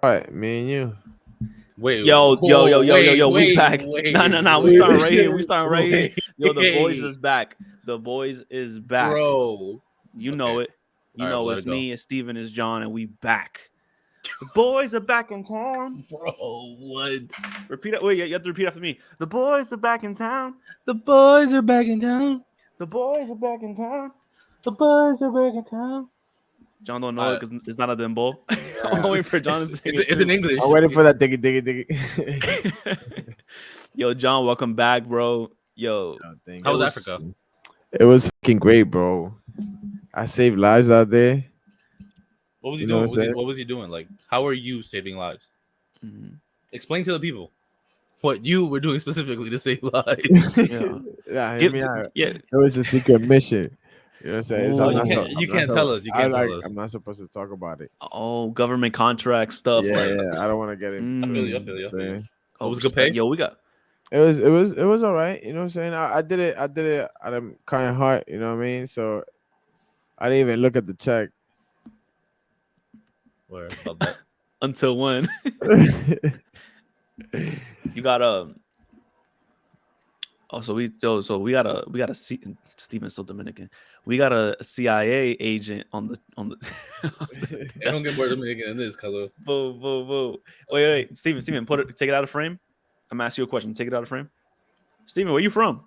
Right, me and you. Wait, Yo, we wait, back. wait, Nah. We wait, starting right here. We starting right here. wait. Yo, the boys is back. The boys is back. Bro. You know it. You All right, know let it's it go. me, it's Steven, it's John, and we back. The boys are back in town. Bro, what? Repeat it. Wait, you have to repeat after me. The boys are back in town. The boys are back in town. The boys are back in town. The boys are back in town. John don't know it because it's not a dimble. I'm waiting for John to sing It's in English. I'm waiting for that diggy. Yo, John, welcome back, bro. Yo, How was Africa? It was fucking great, bro. I saved lives out there. What was he You know doing? what I'm saying? What was he doing? Like, how are you saving lives? Mhm. Explain to the people what you were doing specifically to save lives. Yeah, hear me out. Yeah. It was a secret mission. You know what I'm saying? So Oh, I'm not you can't so- tell us. You can't tell us. I'm not supposed to talk about it. Oh, government contract stuff. Yeah, like, yeah. I don't want to get into I feel you, it. I feel you, I know feel what I'm you. saying? It was good pay? Yo, we got. It was all right. You know what I'm saying? I did it out of kind of heart. You know what I mean? So I didn't even look at the check. Where about that? Until when? You got Oh, so we got a Steven's so Dominican. We got a CIA agent on the. I don't get more Dominican than this, Carlo. Boo. Wait, Steven, take it out of frame. I'm gonna ask you a question. Take it out of frame. Steven, where you from?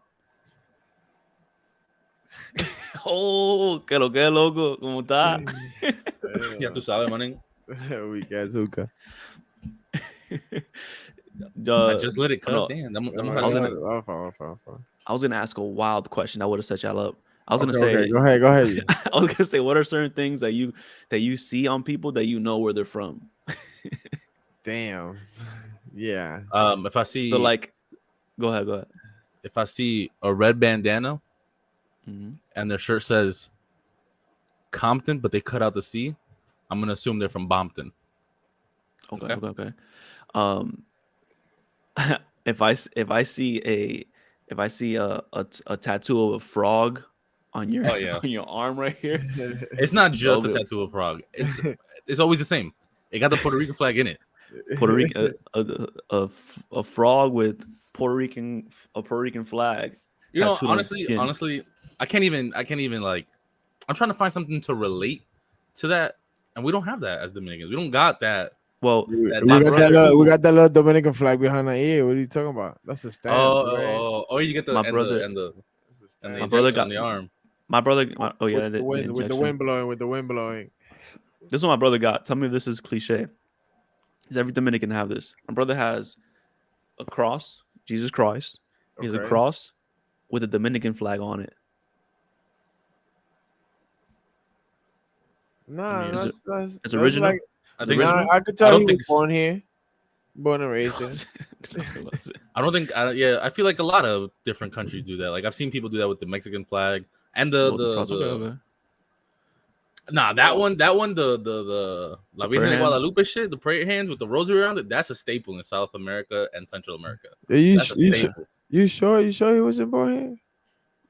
Oh, que lo que loco, ¿cómo está? Ya tú sabes, manín. We got Zuka. I just let it cut. no, Damn, I was gonna ask a wild question that would have set y'all up. I was gonna Okay, say, go ahead. I was gonna say, what are certain things that you see on people that you know where they're from? Damn. Yeah. If I see, So like, go ahead. if I see a red bandana Mm-hmm. and their shirt says Compton, but they cut out the C, I'm gonna assume they're from Bompton. Okay. If I see a tattoo of a frog on your on your arm right here, It's not just a tattoo of a frog. It's always the same. It got the Puerto Rican flag in it. Puerto Rican a frog with Puerto Rican flag. You know, tattooed on his skin. honestly, I can't even like. I'm trying to find something to relate to that, and we don't have that as Dominicans. We don't got that. Well, we got that little Dominican flag behind our ear. What are you talking about? That's a stamp. Oh, you get the my and brother the, and the, and the my brother injection on the arm. My brother. With the wind blowing. This is what my brother got. Tell me if this is cliche. Does every Dominican have this? My brother has a cross, Jesus Christ. He has a cross with a Dominican flag on it. Nah, it's original. Like, I think I could tell he was born here, born and raised here. I don't think. I feel like a lot of different countries do that. Like I've seen people do that with the Mexican flag and the Nah, that one, the La Virgen de Guadalupe shit, the prayer hands with the rosary around it, that's a staple in South America and Central America. You sure he wasn't born here?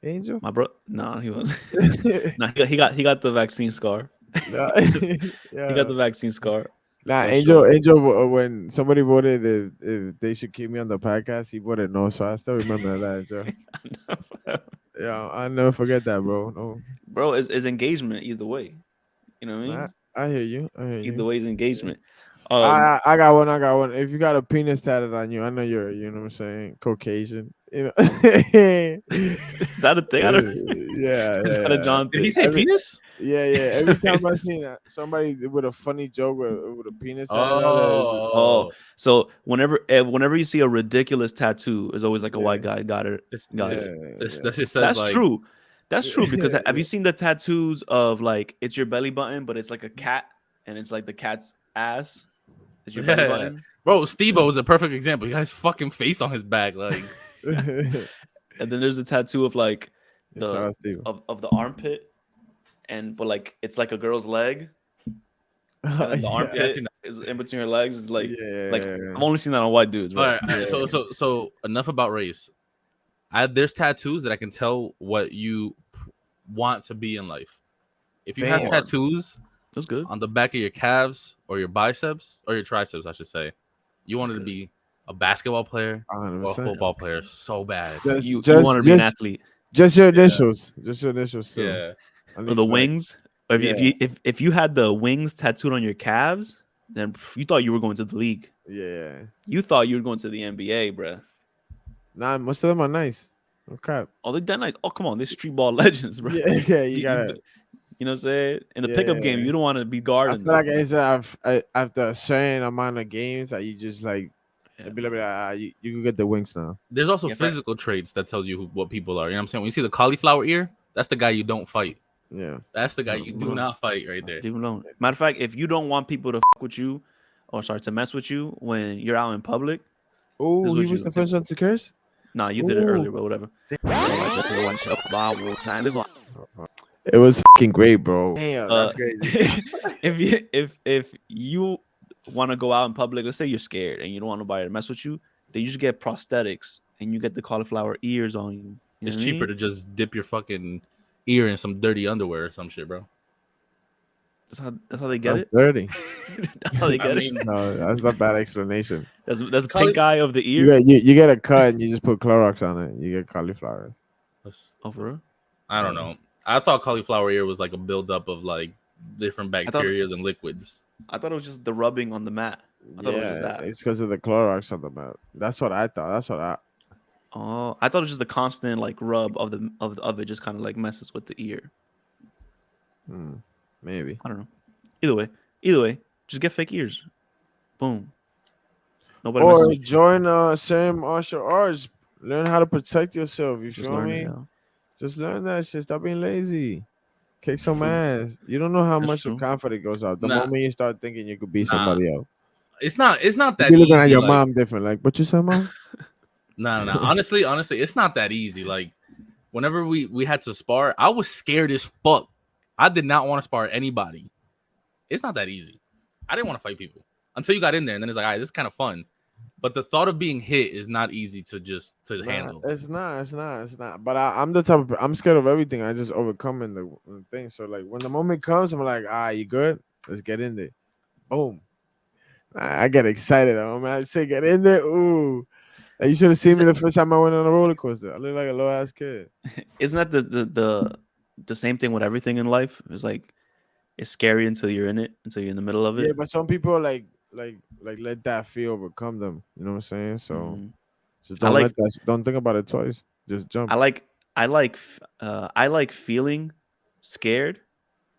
Angel? My bro, no, he wasn't. Nah, he got the vaccine scar. He got the vaccine scar. Nah, Angel. When somebody voted if they should keep me on the podcast, he voted no. So I still remember that, Angel. Yeah, I'll never forget that, bro. No, bro, it's engagement either way. You know what I mean? I hear you. Either way is engagement. I got one. If you got a penis tatted on you, I know you're, you know what I'm saying, Caucasian. You know, is that a thing? Is that a John thing? Did he say penis? Yeah. Every time I seen somebody with a funny joke with a penis. So whenever you see a ridiculous tattoo, it's always like a white guy got it. That's true. That's true because have you seen the tattoos of like it's your belly button, but it's like a cat and it's like the cat's ass? Is your belly button? Bro, Steve-O is a perfect example. He has fucking face on his back, like. And then there's a tattoo of like of the armpit, but like it's like a girl's leg. And then the armpit is in between her legs. It's like I've only seen that on white dudes. Right? All right. So enough about race. There's tattoos that I can tell what you want to be in life. If you have tattoos That's good. On the back of your calves or your biceps or your triceps, I should say. You wanted to be a basketball player 100%. or a football player so bad. You wanted to be an athlete. Just your initials. Just your initials too. Yeah. Or the wings. Or if you had the wings tattooed on your calves, then you thought you were going to the league. Yeah. You thought you were going to the NBA, bruh. Nah, most of them are nice. Okay. Oh, they done like, oh, come on, they're street ball legends, bro. Yeah, you got it. You know what I'm saying? In the pickup game, you don't want to be guarding. I feel like it's after a certain amount of games that you just like, be like, you can get the wings now. There's also physical traits that tells you what people are. You know what I'm saying? When you see the cauliflower ear, that's the guy you don't fight. Yeah. That's the guy you do not fight right there. Leave him alone. Matter of fact, if you don't want people to fuck with you or start to mess with you when you're out in public. Oh, he was the first one to curse? Nah, you did it earlier, but whatever. It was fucking great, bro. Damn, that's crazy. if you want to go out in public, let's say you're scared and you don't want nobody to mess with you, then you just get prosthetics and you get the cauliflower ears on you. It's cheaper to just dip your fucking ear in some dirty underwear or some shit, bro. That's how they get it. Dirty. That's how they get it. No, that's not a bad explanation. That's the pink eye of the ear. You get a cut and you just put Clorox on it. You get cauliflower. Oh, for real? I don't know. I thought cauliflower ear was like a buildup of like different bacteria and liquids. I thought it was just the rubbing on the mat. I thought it was just that. It's because of the Clorox on the mat. That's what I thought. Oh, I thought it was just the constant like rub of it just kind of like messes with the ear. Maybe. I don't know. Either way, just get fake ears. Boom. Nobody. Or join same martial arts. Learn how to protect yourself. You feel me? Just learn that shit. Stop being lazy. Kick some ass. You don't know how much your confidence goes up the moment you start thinking you could be somebody else. It's not that you're easy. Looking at your mom different. Like, what you say, mom? No. Honestly, it's not that easy. Like, whenever we had to spar, I was scared as fuck. I did not want to spar anybody. It's not that easy. I didn't want to fight people until you got in there, and then it's like, all right, this is kind of fun. But the thought of being hit is not easy to handle. It's not. But I'm the type of I'm scared of everything. I just overcoming the thing. So like when the moment comes, I'm like, you good? Let's get in there. Boom. I get excited. I say get in there. Ooh. You should have seen me the first time I went on a roller coaster. I look like a low ass kid. Isn't that the same thing with everything in life? It's like it's scary until you're in it, until you're in the middle of it. Yeah, but some people like let that fear overcome them. You know what I'm saying? So just don't think about it twice. Just jump. I like feeling scared,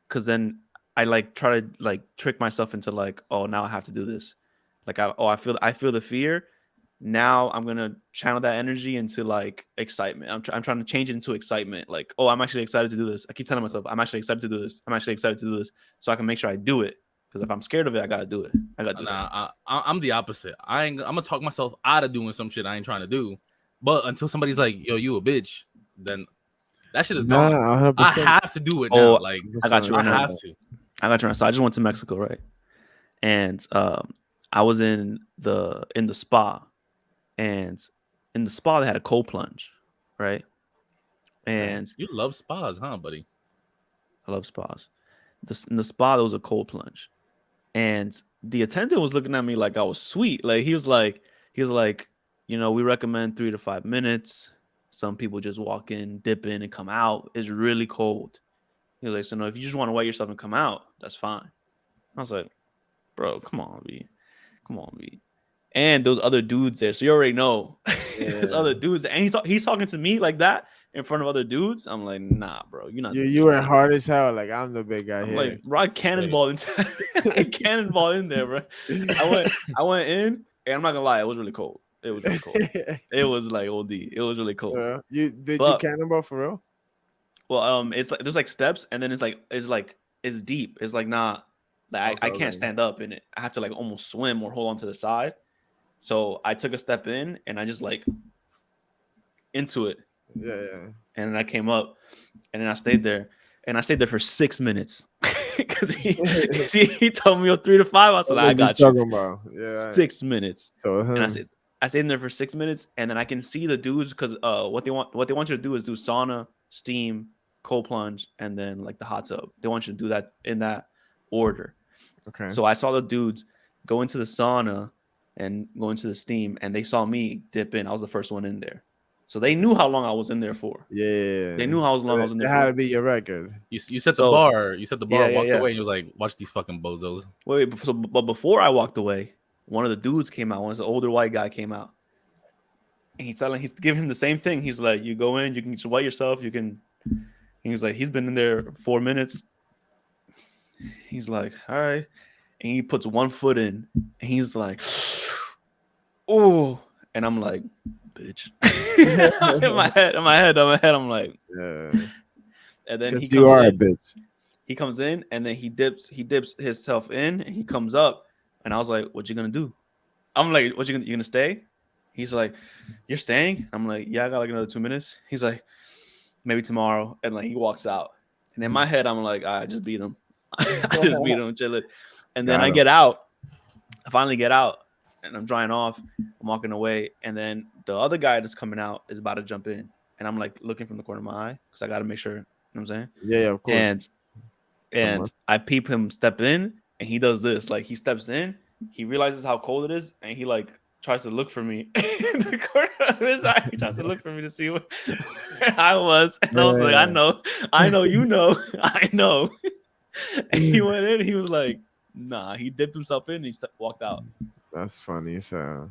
because then I like try to like trick myself into like, oh, now I have to do this. Like I feel the fear. Now I'm gonna channel that energy into like excitement. I'm trying to change it into excitement. Like, oh, I'm actually excited to do this. I keep telling myself I'm actually excited to do this. I'm actually excited to do this, so I can make sure I do it. Because if I'm scared of it, I gotta do it. I'm the opposite. I'm gonna talk myself out of doing some shit I ain't trying to do. But until somebody's like, yo, you a bitch, then that shit is gone. 100%. I have to do it now. Like, I got you. Right I now. have to. I got you. So I just went to Mexico, right? And I was in the spa. And in the spa, they had a cold plunge, right? And you love spas, huh, buddy? I love spas. In the spa, there was a cold plunge, and the attendant was looking at me like I was sweet. Like he was like, you know, we recommend 3 to 5 minutes. Some people just walk in, dip in, and come out. It's really cold. He was like, so no, if you just want to wet yourself and come out, that's fine. I was like, bro, come on, B. And those other dudes there, so you already know. There's other dudes, and he's talking to me like that in front of other dudes. I'm like, nah, bro, you're not. You were hard as hell. Like I'm the big guy here. Like, bro, I cannonball inside. I cannonball in there, bro. I went in, and I'm not gonna lie, it was really cold. It was really cold. It was like OD. It was really cold. You cannonball for real? Well, it's like there's like steps, and then it's deep. It's like nah, like I can't stand up in it. I have to like almost swim or hold on to the side. So I took a step in and I just like into it. Yeah. And then I came up and then I stayed there. And I stayed there for 6 minutes. Because he told me 3 to 5. I said, I got you. Talking about? Yeah. 6 minutes. So and I stayed in there for 6 minutes, and then I can see the dudes because what they want you to do is do sauna, steam, cold plunge, and then like the hot tub. They want you to do that in that order. Okay. So I saw the dudes go into the sauna and go into the steam, and they saw me dip in. I was the first one in there. So they knew how long I was in there for. Yeah. They knew how long I was in there it for. It had to be your record. You set the bar. You set the bar. Walked away, and you was like, "Watch these fucking bozos." Wait, but before I walked away, one of the dudes came out. One of the older white guy came out, and he's giving him the same thing. He's like, "You go in, you can just wet yourself. You can." He's like, he's been in there 4 minutes. He's like, all right, and he puts one foot in, and he's like, oh, and I'm like, bitch. in my head, I'm like, yeah. And then he you are in, a bitch. He comes in, and then he dips himself in, and he comes up, and I was like, what you gonna do? I'm like, you gonna stay? He's like, you're staying? I'm like, yeah, I got like another 2 minutes. He's like, maybe tomorrow, and like he walks out, and in my head, I'm like, I just beat him. I just beat him, chilling. And then I get out. I finally get out, and I'm drying off. I'm walking away, and then the other guy that's coming out is about to jump in, and I'm like looking from the corner of my eye because I got to make sure. You know what I'm saying? Yeah, of course. And I peep him step in, and he does this. Like he steps in, he realizes how cold it is, and he like tries to look for me in the corner of his eye. He tries to look for me to see where I was, and I was like, I know, you know, I know. And he went in. He was like, "Nah." He dipped himself in. And he walked out. That's funny. So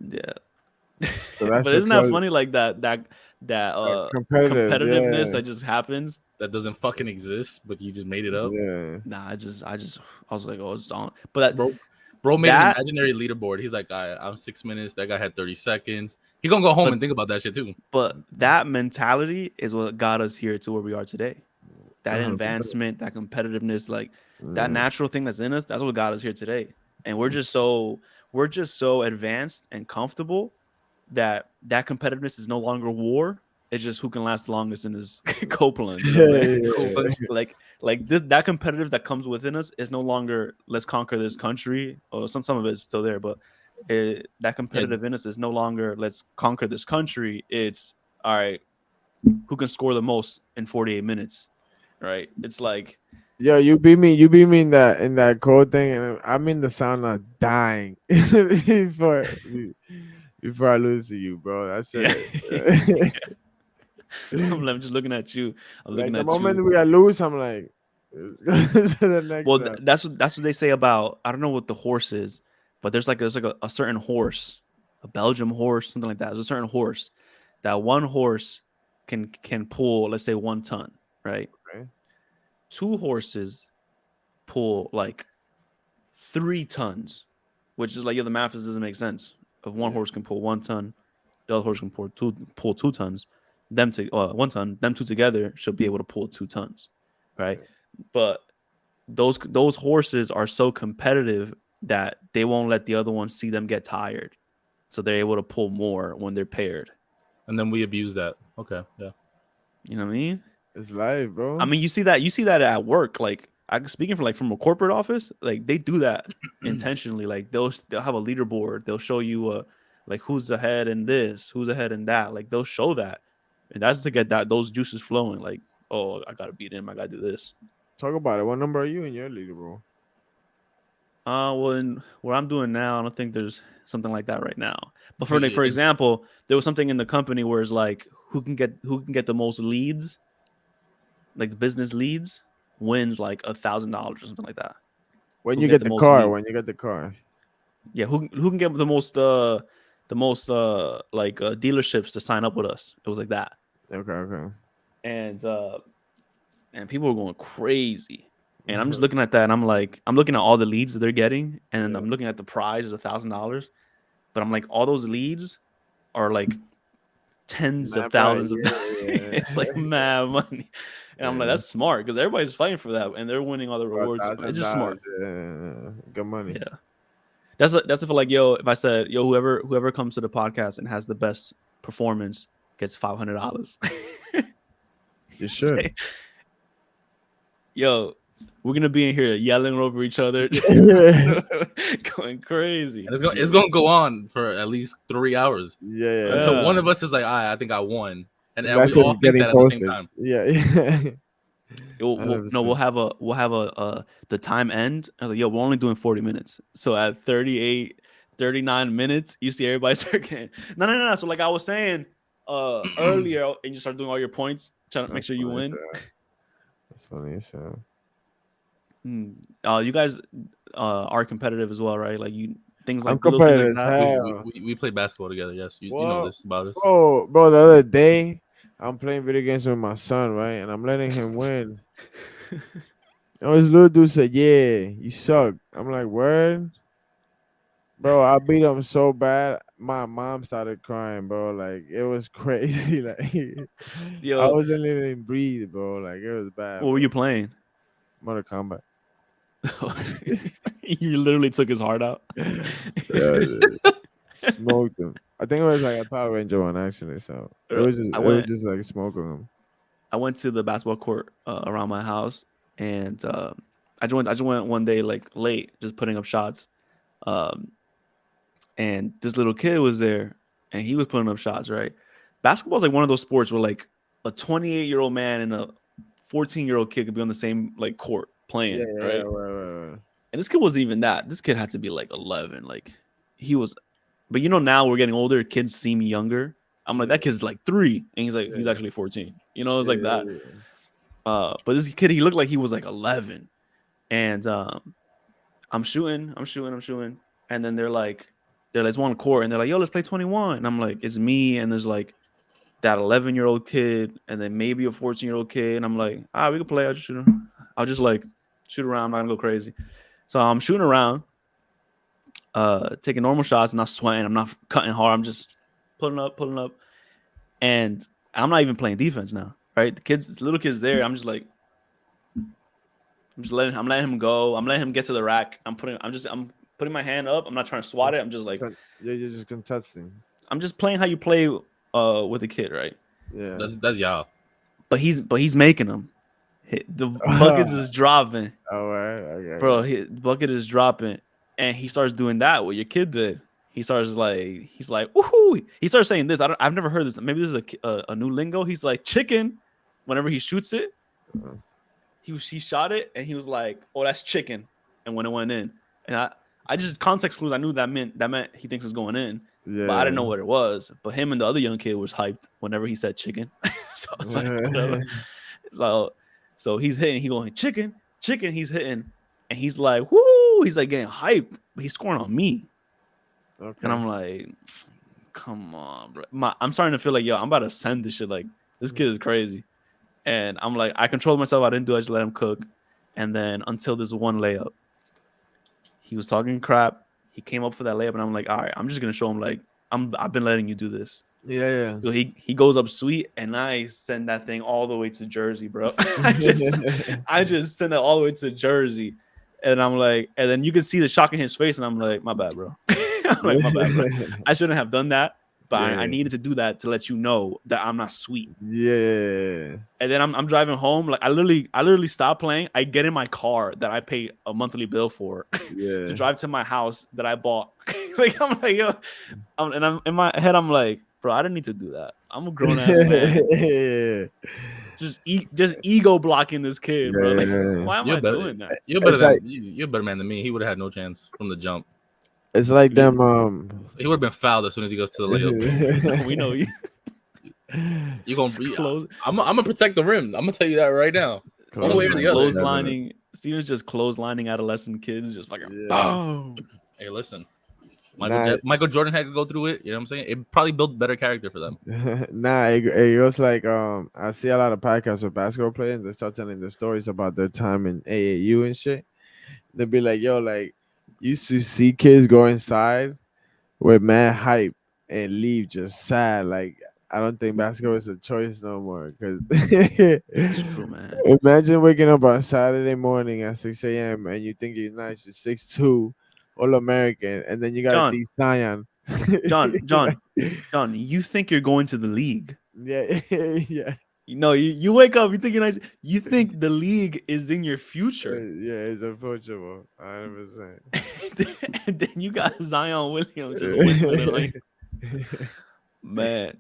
yeah. So but isn't that funny? Like that competitiveness that just happens. That doesn't fucking exist, but you just made it up. Yeah. Nah, I was like, oh, it's on. But that bro made an imaginary leaderboard. He's like, I'm 6 minutes. That guy had 30 seconds. He gonna go home and think about that shit too. But that mentality is what got us here to where we are today. That advancement, that competitiveness, like that natural thing that's in us, that's what got us here today. And we're just so advanced and comfortable that competitiveness is no longer war. It's just who can last the longest in this Copeland. You know like this, that competitive that comes within us is no longer let's conquer this country. Or some of it's still there, but that competitive in us is no longer let's conquer this country. It's all right, who can score the most in 48 minutes? Right? It's like, yo, you beat me in that code thing, and I'm in the sauna dying before I lose to you, bro. That's it. I'm just looking at you. I'm looking at you. The moment we lose, I'm like, the next well, that's what they say about. I don't know what the horse is, but there's like a certain horse, a Belgium horse, something like that. There's a certain horse that one horse can pull, let's say 1 ton, right? Okay. 2 horses pull like 3 tons, which is like, the math doesn't make sense. If one horse can pull 1 ton, the other horse can pull 2 tons. 1 ton, them 2 together should be able to pull 2 tons, right? Okay. But those horses are so competitive that they won't let the other one see them get tired, so they're able to pull more when they're paired. And then we abuse that. Okay, yeah. You know what I mean? It's live, bro. I mean, you see that at work. Like, I'm speaking from a corporate office. Like, they do that intentionally. Like, they'll have a leaderboard. They'll show you like who's ahead in this, who's ahead in that. Like, they'll show that, and that's to get those juices flowing. Like, oh, I gotta beat him. I gotta do this. Talk about it. What number are you in your leaderboard? Well, in what I'm doing now, I don't think there's something like that right now. But for example, there was something in the company where it's like who can get the most leads, like the business leads, wins like $1,000 or something like that. When you get the car, yeah. Who can get the most dealerships to sign up with us? It was like that. Okay. And people were going crazy. And I'm just looking at that, and I'm looking at all the leads that they're getting, and then I'm looking at the prize is $1,000. But I'm like, all those leads are like tens of thousands of dollars. It's like mad money. And I'm like, that's smart because everybody's fighting for that, and they're winning all the rewards. It's just smart. Good money. Yeah. That's if like, if I said, whoever comes to the podcast and has the best performance gets $500. You should. We're gonna be in here yelling over each other, going crazy. And it's gonna go on for at least 3 hours. Yeah. Until one of us is like, I think I won, and we all think that at the same time. Yeah. We'll have the time end. I was like, yo, we're only doing 40 minutes. So at 38, 39 minutes, you see everybody start getting no. So like I was saying earlier, and you start doing all your points, trying to make sure you win. That's funny, so. You guys are competitive as well, right? Like things like I'm competitive like as hell. We play basketball together. Yes, you know this about us. Bro, the other day I'm playing video games with my son, right, and I'm letting him win. And this little dude said, "Yeah, you suck." I'm like, "Word." Bro, I beat him so bad. My mom started crying, bro. Like it was crazy. Like I wasn't letting breathe, bro. Like it was bad. What were you playing? Mortal Kombat. You literally took his heart out. Smoked him. I think it was like a Power Ranger one actually. So it was just like smoking him. I went to the basketball court around my house, and I just went one day like late, just putting up shots. And this little kid was there, and he was putting up shots. Right, basketball is like one of those sports where like a 28-year-old man and a 14-year-old kid could be on the same like court playing. Right? And this kid wasn't even that. This kid had to be like 11. Like he was, but now we're getting older. Kids seem younger. I'm like, that kid's like 3, and he's actually 14. It's like that. But this kid, he looked like he was like 11, and I'm shooting, and then they're like, let's one court, and they're like, yo, let's play 21, and I'm like, it's me, and there's like that 11-year-old kid, and then maybe a 14-year-old kid, and I'm like, we can play. I'll just like shoot around. I'm not gonna go crazy. So I'm shooting around, taking normal shots, and not sweating. I'm not cutting hard. I'm just pulling up, and I'm not even playing defense now. Right, the little kids there. I'm just letting him go. I'm letting him get to the rack. I'm putting my hand up. I'm not trying to swat it. I'm just like, you're just contesting. I'm just playing how you play with a kid, right? Yeah, that's y'all. But he's making them. The buckets is dropping. All right, okay. Bro, the bucket is dropping, and he starts doing that what your kid did. He's like, woohoo! He starts saying this. I've never heard this. Maybe this is a new lingo. He's like chicken. Whenever he shoots it, he shot it, and he was like, "Oh, that's chicken." And when it went in, and I just context clues. I knew that meant he thinks it's going in. Yeah. But I didn't know what it was. But him and the other young kid was hyped whenever he said chicken. So I was like, whatever. So he's hitting. He going chicken. He's hitting, and he's like, woo! He's like getting hyped. But he's scoring on me. Okay. And I'm like, come on, bro. I'm starting to feel like, yo, I'm about to send this shit. Like, this kid is crazy. And I'm like, I controlled myself. I didn't do it. I just let him cook. And then until this one layup, he was talking crap. He came up for that layup, and I'm like, all right, I'm just gonna show him like I've been letting you do this. Yeah. So he goes up sweet, and I send that thing all the way to Jersey, bro. I just send it all the way to Jersey, and I'm like, and then you can see the shock in his face, and I'm like, my bad, bro. I'm like, my bad, bro. I shouldn't have done that, but I needed to do that to let you know that I'm not sweet. Yeah. And then I'm driving home. Like I literally stop playing. I get in my car that I pay a monthly bill for to drive to my house that I bought. Like I'm like, yo, and I'm in my head. I'm like, bro, I didn't need to do that. I'm a grown ass man. Just ego blocking this kid, bro. Like, why am I doing that? You're a better man than me. He would have had no chance from the jump. It's like them. He would have been fouled as soon as he goes to the layup. We know you. You're gonna be. I'm gonna protect the rim. I'm gonna tell you that right now. One way or the other. Clotheslining. Steven's just clotheslining adolescent kids, just fucking boom. Hey, listen. Michael Jordan had to go through it. You know what I'm saying? It probably built better character for them. It was like I see a lot of podcasts with basketball players, and they start telling their stories about their time in AAU and shit. They'll be like, yo, like, used to see kids go inside with mad hype and leave just sad. Like, I don't think basketball is a choice no more. Because true, man. Imagine waking up on Saturday morning at 6 a.m. and you think you're nice, you're 6'2", All-American, and then you got D Zion. John, you think you're going to the league? Yeah. You wake up, you think you're nice. You think the league is in your future. Yeah, it's approachable. 100%. And then you got Zion Williams just man,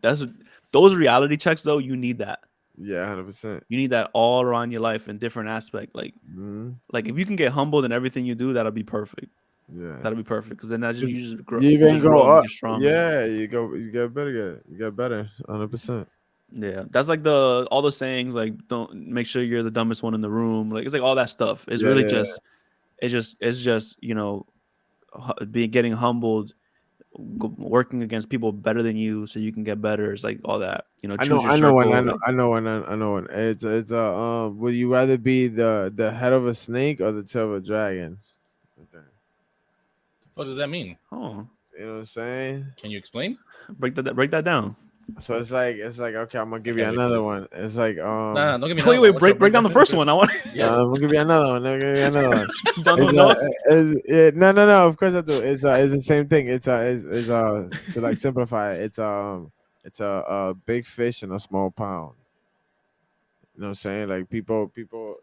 those reality checks though. You need that. Yeah, 100%. You need that all around your life in different aspect. Like if you can get humbled in everything you do, that'll be perfect. Yeah, that'll be perfect. Because then you just grow. You You even just grow go up and up. get stronger. Yeah, you get better. You get better. 100%. Yeah, that's like all the sayings. Like, don't make sure you're the dumbest one in the room. Like, it's like all that stuff. It's really just, it's just getting humbled, working against people better than you, so you can get better. It's like all that. Choose your circle. I know one. It's would you rather be the head of a snake or the tail of a dragon? What does that mean? Oh, you know what I'm saying? Can you explain? Break that down. So it's like okay, I'm gonna give you another one. It's like Nah, don't give me wait, break down the first one. I want. Yeah, I'm gonna give you another one. No. Of course I do. It's the same thing. It's to like simplify it. It's a big fish in a small pond. You know what I'm saying? Like people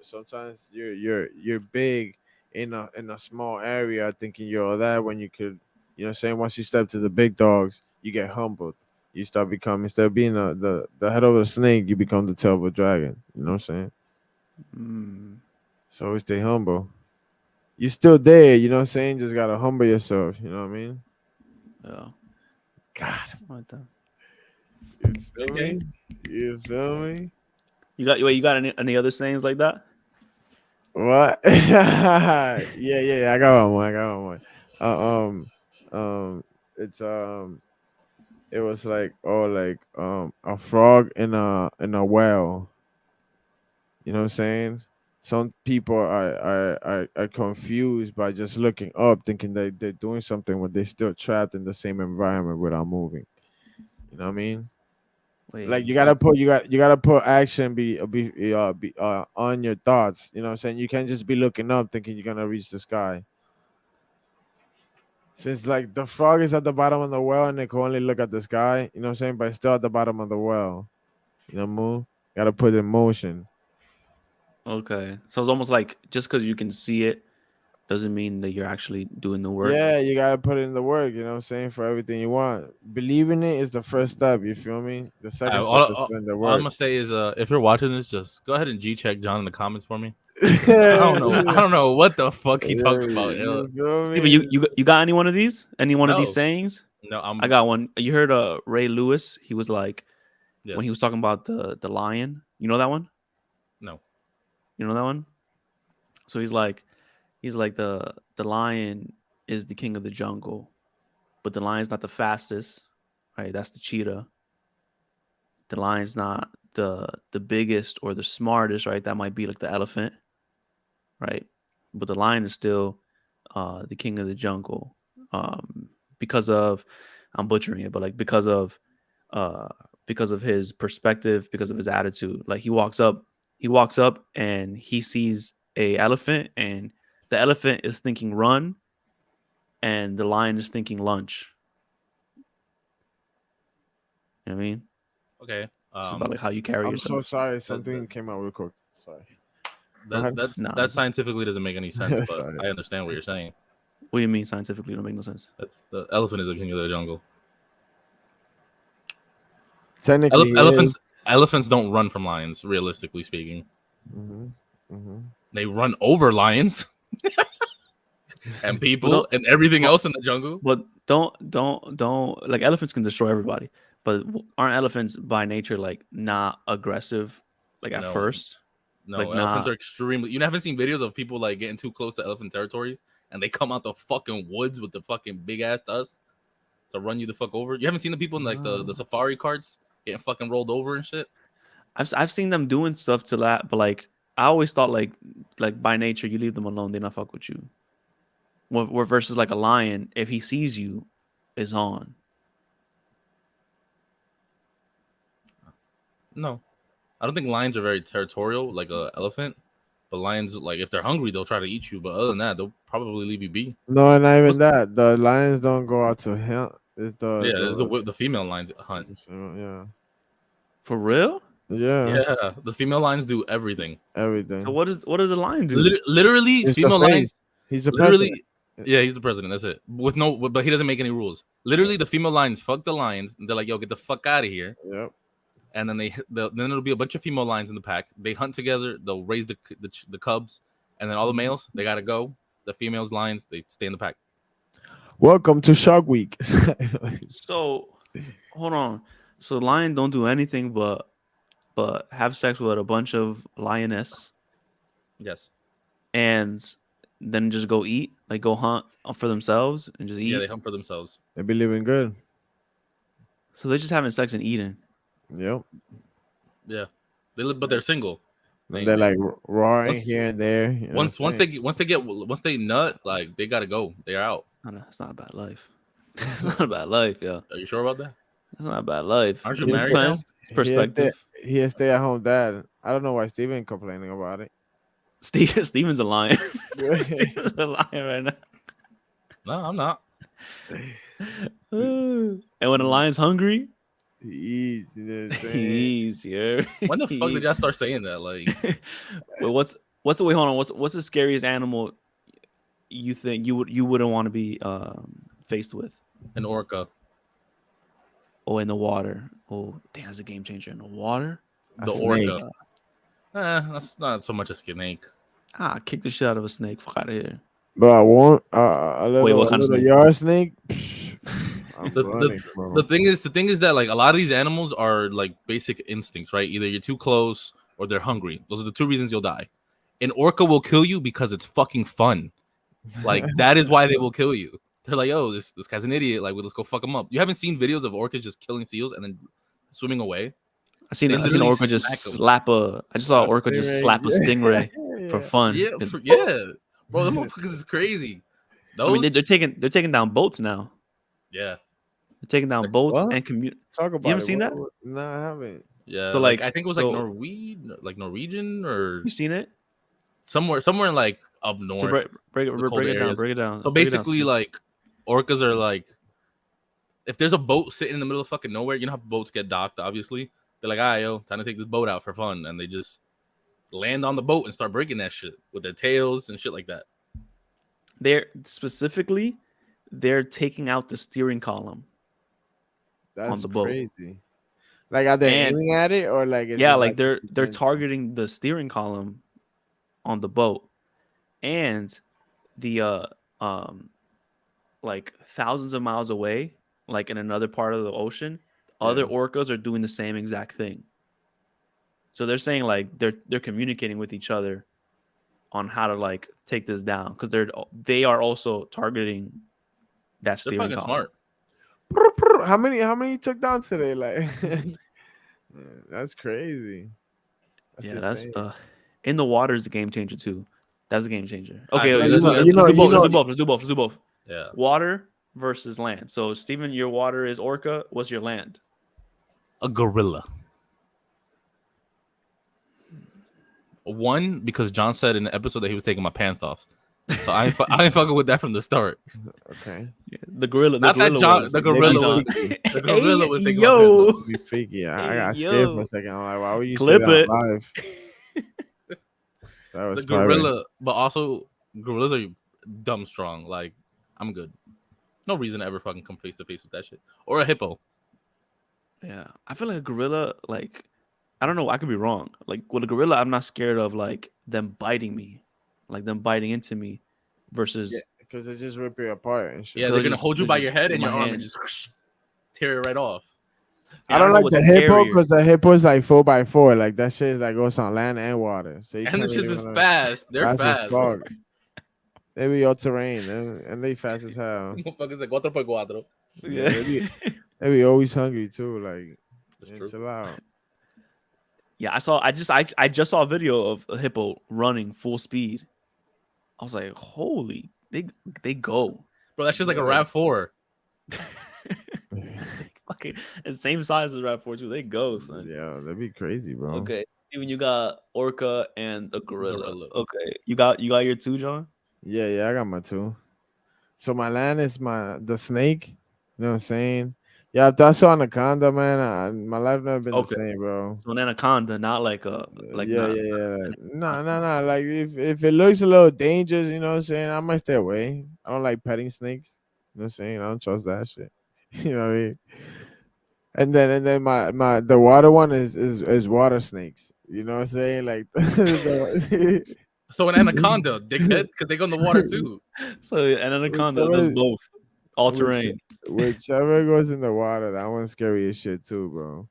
sometimes you're big in a small area thinking you're all that when you could, you know what I'm saying, once you step to the big dogs, you get humbled. You start becoming, instead of being the head of a snake, you become the tail of a dragon. You know what I'm saying? So always stay humble. You're still there, you know what I'm saying? Just gotta humble yourself, you know what I mean? Yeah. God. You feel me? You feel me? You got any other sayings like that? What? yeah. I got one. It's it was like a frog in a well. You know what I'm saying? Some people are confused by just looking up, thinking they're doing something when they're still trapped in the same environment without moving. You know what I mean? Like you gotta put action be on your thoughts. You know what I'm saying? You can't just be looking up thinking you're gonna reach the sky. Since like the frog is at the bottom of the well and they can only look at the sky, you know what I'm saying? But it's still at the bottom of the well. You know, move. Gotta put it in motion. Okay, so it's almost like just because you can see it doesn't mean that you're actually doing the work. Yeah, you gotta put in the work, you know what I'm saying, for everything you want. Believing it is the first step, you feel me? The second step is putting the work. All I'm gonna say is if you're watching this, just go ahead and check John in the comments for me. I don't know what the fuck he talking about. Steven, you got any one of these? Any one of these sayings? No, I got one. You heard Ray Lewis? He was like, yes. When he was talking about the lion. You know that one? No. You know that one? So he's like the lion is the king of the jungle, but the lion's not the fastest, right? That's the cheetah. The lion's not the biggest or the smartest, right? That might be like the elephant, right? But the lion is still the king of the jungle because of, I'm butchering it, but like because of his perspective, because of his attitude. Like he walks up and he sees a elephant, and the elephant is thinking run, and the lion is thinking lunch. You know what I mean? Okay. It's about like how you carry yourself. I'm so sorry. Something came out real quick. Sorry. That scientifically doesn't make any sense, but I understand what you're saying. What do you mean scientifically? It don't make no sense. That's the elephant is the king of the jungle. Technically, elephants don't run from lions, realistically speaking. They run over lions and people and everything else in the jungle. But don't like elephants can destroy everybody. But aren't elephants by nature like not aggressive like at first? No, like, elephants are extremely. You haven't seen videos of people like getting too close to elephant territories and they come out the fucking woods with the fucking big ass tusks to run you the fuck over. You haven't seen the people in like the safari carts getting fucking rolled over and shit. I've seen them doing stuff to that, but like I always thought like by nature you leave them alone, they not fuck with you. Where versus like a lion, if he sees you, is on. No, I don't think lions are very territorial like an elephant. But lions, like if they're hungry, they'll try to eat you. But other than that, they'll probably leave you be. No, not even that. The lions don't go out to hunt. It's the female lions hunt. Yeah. For real? Yeah. The female lions do everything. So what does a lion do? Literally, female lions. He's the president. Yeah, he's the president. That's it. But he doesn't make any rules. Literally, the female lions fuck the lions. And they're like, "Yo, get the fuck out of here." Yep. and then then there'll be a bunch of female lions in the pack. They hunt together. They'll raise the cubs, and then all the males they gotta go. The females lions they stay in the pack. Welcome to Shark Week. So, hold on. So lion don't do anything but have sex with a bunch of lioness. Yes. And then just go eat, like go hunt for themselves and just eat. Yeah, they hunt for themselves. They be living good. So they're just having sex and eating. Yep. Yeah, they live, but they're single. They're like roaring here and there. You know once they nut, like they gotta go. They're out. It's not a bad life. It's not a bad life, yeah. Are you sure about that? It's not a bad life. Aren't you married now? It's perspective. He a stay-at-home dad. I don't know why Steven complaining about it. Steven's a lion. Steven's a lion right now. No, I'm not. And when a lion's hungry, he eats. Yeah. When the fuck did y'all start saying that? Like, well, what's the way? Hold on. What's the scariest animal you think you wouldn't want to be faced with? An orca. Oh, in the water. Oh, damn, that's a game changer. In the water? The orca. That's not so much a snake. Kick the shit out of a snake. Fuck out of here. But I want a little yard snake. The thing is that like a lot of these animals are like basic instincts, right? Either you're too close or they're hungry. Those are the two reasons you'll die. An orca will kill you because it's fucking fun. Like that is why they will kill you. They're like, oh, this guy's an idiot. Like, well, let's go fuck him up. You haven't seen videos of orcas just killing seals and then swimming away? I seen an orca just slap a. I just saw an orca just slap a stingray for fun. Yeah, bro, them motherfuckers is crazy. I mean, they're taking down boats now. Yeah, they're taking down boats and commute. Talk about. You haven't seen that? No, I haven't. Yeah. So like, I think it was like Norwegian or. You seen it? Somewhere in like up north. So break it down. So basically, like orcas are like, if there's a boat sitting in the middle of fucking nowhere, you know how boats get docked, obviously. They're like, yo, time to take this boat out for fun. And they just land on the boat and start breaking that shit with their tails and shit like that. They're taking out the steering column. That's on the boat. Crazy. Like, are they aiming at it or like? Like they're targeting the steering column on the boat, and the like thousands of miles away, like in another part of the ocean, other orcas are doing the same exact thing. So they're saying like they're communicating with each other on how to like take this down because they are also targeting that steering column. Smart. How many took down today? Like, that's crazy. That's in the water is a game changer too. That's a game changer. Okay, let's do both. Yeah. Water versus land. So Steven, your water is orca. What's your land? A gorilla. One, because John said in the episode that he was taking my pants off. So I ain't fucking with that from the start. Okay. Yeah, the gorilla. The gorilla was taking my pants off. Be freaky. I got scared for a second. I'm like, why would you clip say that it live? That was the gorilla, but also gorillas are dumb strong. Like, I'm good. No reason to ever fucking come face to face with that shit. Or a hippo. Yeah, I feel like a gorilla. Like, I don't know. I could be wrong. Like with a gorilla, I'm not scared of like them biting me, like them biting into me, versus because they just rip you apart and shit. Yeah, they're gonna hold you by your head and your arm and just tear it right off. I don't like the hippo because the hippo is like 4x4. Like that shit is like goes on land and water. So and it's just as fast. They're fast. They be all terrain and they fast as hell. Motherfuckers like 4x4. Yeah, they be always hungry too. Like, chill out. Yeah, I just saw a video of a hippo running full speed. I was like, holy, they go. Bro, that's just like a RAV4. Fucking the same size as RAV4 too. They go, son. Yeah, that'd be crazy, bro. Okay. Even you got orca and the gorilla. Okay. You got your two, John? Yeah, I got my two. So my land is the snake. You know what I'm saying? Yeah, that's an anaconda, man. My life never been the same, bro. So an anaconda, not like a yeah. No. Like if it looks a little dangerous, you know what I'm saying, I might stay away. I don't like petting snakes. You know what I'm saying? I don't trust that shit. You know what I mean? and then my the water one is water snakes. You know what I'm saying? Like So an anaconda, dickhead, because they go in the water too. So an anaconda does both, all terrain. Whichever goes in the water, that one's scary as shit too, bro.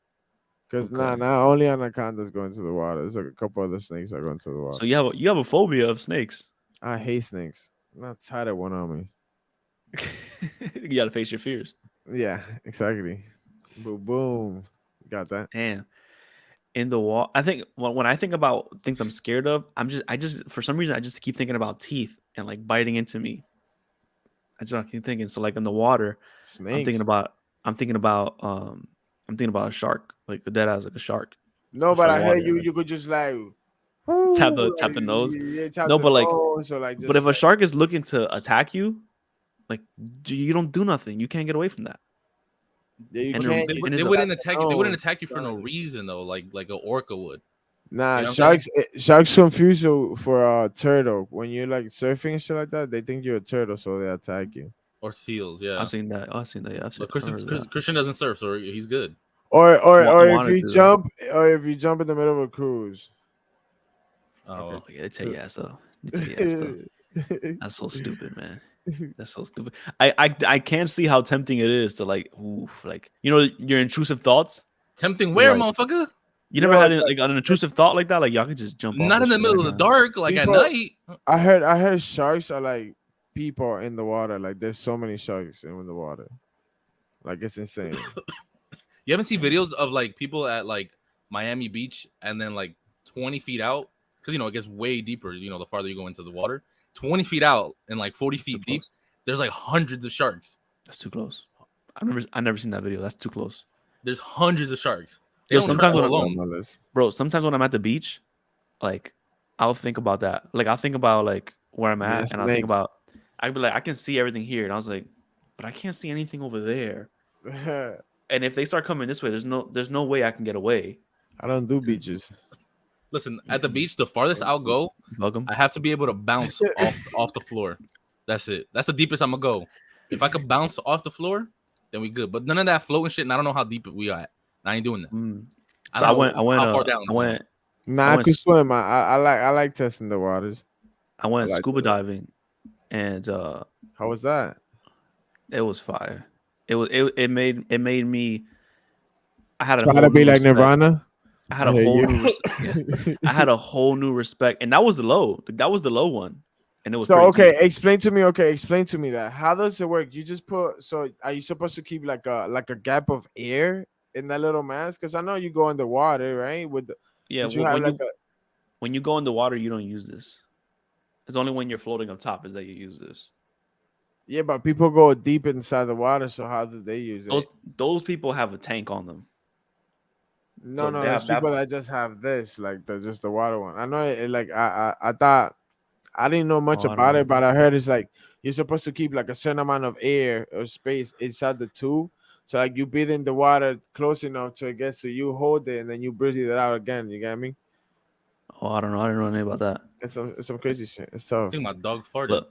Because not only anacondas go into the water. There's like a couple other snakes that go into the water. So you have a phobia of snakes. I hate snakes. I'm not tired of one on me. You gotta face your fears. Yeah, exactly. Boom, boom. Got that. Damn. In the wall, I think when I think about things I'm scared of, I just for some reason I just keep thinking about teeth and like biting into me. I just keep thinking. So like in the water, Snakes. I'm thinking about a shark, like a dead ass like a shark. No, but I heard you could just like tap the nose. Yeah, tap no, the but like, nose, or like just, but if a shark is looking to attack you, like you don't do nothing. You can't get away from that. Yeah, you can't. They wouldn't attack you. They wouldn't attack you for no reason though, like an orca would. Nah, you know sharks confuse you for a turtle. When you're like surfing and shit like that, they think you're a turtle, so they attack you. Or seals, yeah. I've seen that. Yeah, Christian doesn't surf, so he's good. Or if you jump, in the middle of a cruise. Oh, yeah, they take your ass up. That's so stupid, man. That's so stupid. I can't see how tempting it is to like, oof, like your intrusive thoughts. Tempting where, motherfucker? You never had like an intrusive thought like that? Like y'all could just jump off. Not in the middle of the dark, like people, at night. I heard sharks are like people in the water. Like there's so many sharks in the water. Like it's insane. You haven't seen videos of like people at like Miami Beach and then like 20 feet out? Because it gets way deeper, the farther you go into the water. 20 feet out and like 40 feet deep, there's like hundreds of sharks. That's too close. I've never seen that video. That's too close. There's hundreds of sharks. Sometimes when I'm at the beach, like I'll think about that. Like I'll think about like where I'm at, and I'll think about. I'd be like, I can see everything here, and I was like, but I can't see anything over there. And if they start coming this way, there's no way I can get away. I don't do beaches. Listen, at the beach, the farthest I'll go, I have to be able to bounce off the floor. That's it. That's the deepest I'm gonna go. If I could bounce off the floor, then we good. But none of that floating shit, and I don't know how deep we got. I ain't doing that. So I went. How far down? I could swim. I like testing the waters. I went scuba diving, and how was that? It was fire. It made me. I had try to be like respect. Nirvana. I had a whole new respect, and that was the low. That was the low one, and it was so okay. Deep. Explain to me that. How does it work? You just put. So are you supposed to keep like a gap of air in that little mask? Because I know you go in the water, right? When you go in the water, you don't use this. It's only when you're floating up top is that you use this. Yeah, but people go deep inside the water, so how do they use it? Those people have a tank on them. No, there's people that just have this, like just the water one. I know it like I thought I didn't know much about it, but I heard it's like you're supposed to keep like a certain amount of air or space inside the tube. So like you breathe in the water close enough to it gets to you, hold it, and then you breathe it out again. You get me? Oh, I don't know. I didn't know anything about that. It's some crazy shit. It's tough. I think my dog farted.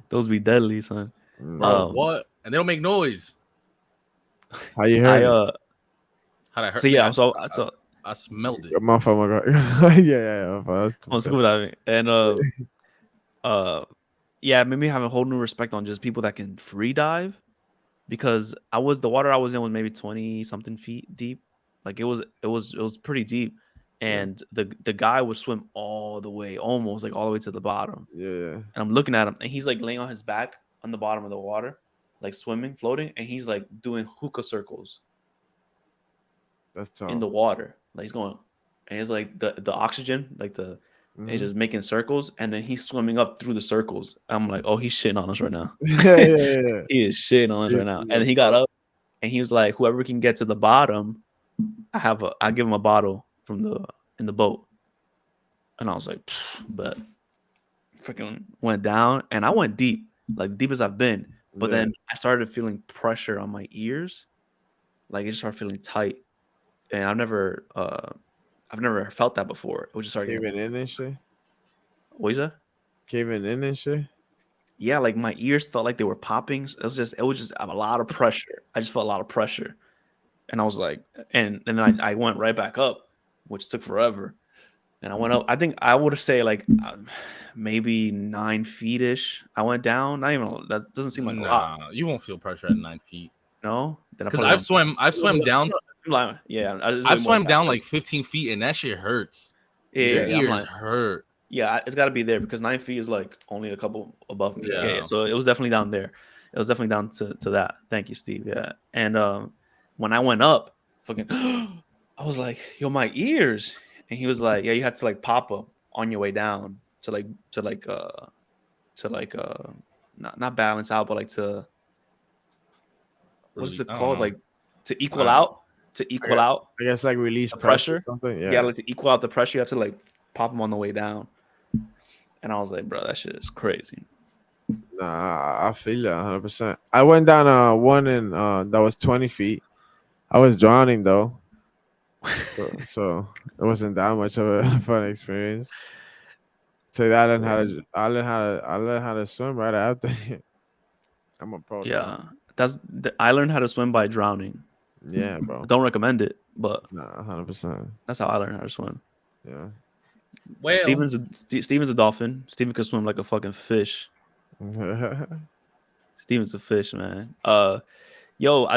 Those be deadly, son. What? And they don't make noise. How you heard? How'd I heard? So yeah, I smelled it. My phone, yeah. On scuba diving, and yeah, it made me have a whole new respect on just people that can free dive, because the water I was in was maybe 20 something feet deep, like it was pretty deep, and the guy would swim all the way, almost like all the way to the bottom. Yeah. And I'm looking at him, and he's like laying on his back on the bottom of the water, like swimming, floating, and he's like doing hookah circles. That's tough. In the water, like he's going, and it's like the oxygen, like he's just making circles, and then he's swimming up through the circles. I'm like, oh, he's shitting on us right now. yeah. He is shitting on us right now. And then he got up, and he was like, whoever can get to the bottom, I give him a bottle in the boat. And I was like, but freaking went down, and I went deep, like the deepest I've been. But then I started feeling pressure on my ears, like it just started feeling tight. And I've never felt that before. It would just start caving in and shit. What is that? Caving in and shit. yeah, like my ears felt like they were popping. It was just a lot of pressure. I just felt a lot of pressure, and I was like, and then I went right back up, which took forever. And I went up. I think I would say like maybe 9 feet ish. I went down. Not even that doesn't seem like a lot. You won't feel pressure at 9 feet. No, because I've swam down. Yeah, I've swam down like 15 feet, and that shit hurts. Yeah, your ears hurt. Yeah, it's got to be there because 9 feet is like only a couple above me. Yeah, so it was definitely down there. It was definitely down to that. Thank you, Steve. Yeah, and when I went up, fucking, I was like, yo, my ears. And he was like, yeah, you had to like pop them on your way down to not balance out, but like to what's it called? Like to equal out. I guess like release pressure. Something. Yeah, like to equal out the pressure, you have to like pop them on the way down. And I was like, bro, that shit is crazy. Nah, I feel that 100%. I went down one in that was 20 feet. I was drowning though. So it wasn't that much of a fun experience. So I learned how to swim right after. I'm a pro. Yeah, I learned how to swim by drowning. Yeah, bro. I don't recommend it, but 100%. That's how I learned how to swim. Yeah. Well, Steven's a dolphin. Steven can swim like a fucking fish. Steven's a fish, man. I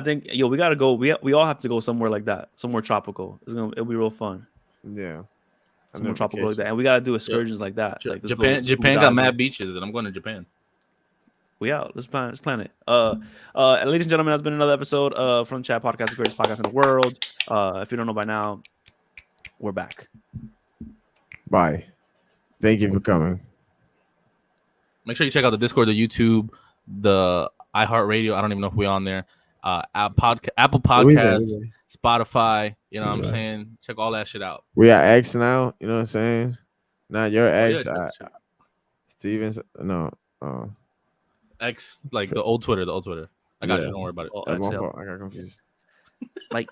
think we gotta go. We all have to go somewhere like that, somewhere tropical. It'll be real fun. Yeah, somewhere tropical like that, and we gotta do excursions like that. Like Japan got mad beaches, and I'm going to Japan. We out. Let's plan it. Ladies and gentlemen, that's been another episode from the Chat Podcast, the greatest podcast in the world. If you don't know by now, we're back. Bye. Thank you for coming. Make sure you check out the Discord, the YouTube, the iHeartRadio. I don't even know if we're on there. Apple Podcasts, Spotify. You know what I'm saying? Check all that shit out. We are X now. You know what I'm saying? Not your ex. Steven's no. X, like the old Twitter. I got you. Don't worry about it. I got confused. Like.